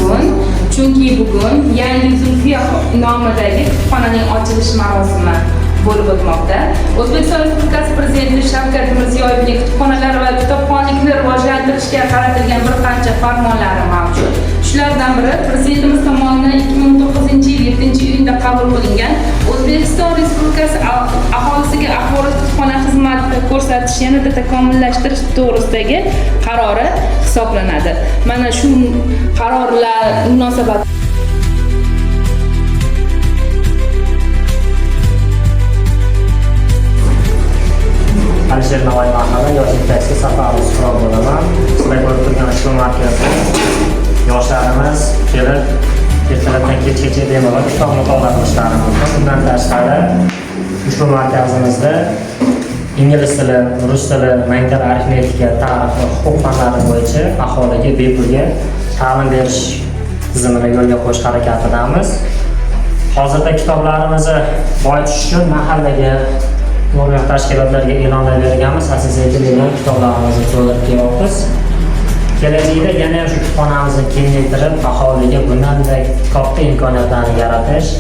kun, chunki bugun Yangi Zulfiya nomidagi kutubxonaning ochilish marosimi bo'lib o'tmoqda. O'zbekiston Respublikasi Prezidenti Shavkat Mirziyoyevning kutubxonalar va kitobxonlikni rivojlantirishga qaratilgan bir qancha farmonlari mavjud. Shulardan biri Prezidentimiz tomonidan 2009-yil 7-iyunda qabul qilingan O'zbekiston Respublikasi aholisiga axborot kutubxona xizmati ko'rsatish yanada takomillashtirish to'g'risidagi qarori hisoblanadi. Mana shu qarorlar munosabat Alisher Navoiy mahalla yosh yetakchi Safarov Suqrot bo'laman. Sizlar ko'rib turgan ushbu markazda yoshlarimiz kelib ertalabdan kechgacha bemalol kitob mutolaa qilishlari mumkin. Bundan tashqari ushbu markazimizda ingliz tili, rus tili, mantiq, arifmetika, tarix va huquq fanlari bo'yicha aholiga bepulga ta'lim berish tizimini yo'lga qo'yish harakatidamiz. Hozirda kitoblarimizni boyitish uchun mahallaga Muammo tashkilotlarga e'lonlar berganmiz, asosiy etilgan kitoblarimizni to'ldirib kelyapmiz. Kelajakda yana shu kutubxonamizni kengaytirib, aholiga bunday katta imkoniyatlarni yaratish,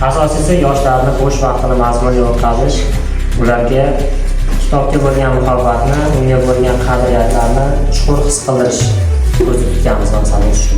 asosiysi yoshlarni bo'sh vaqtini mazmunli o'tkazish, ularga kitobga bo'lgan muhabbatni, unga bo'lgan qadriyatlarni chuqur his qildirish ko'zda tutganimiz maqsadimiz shu.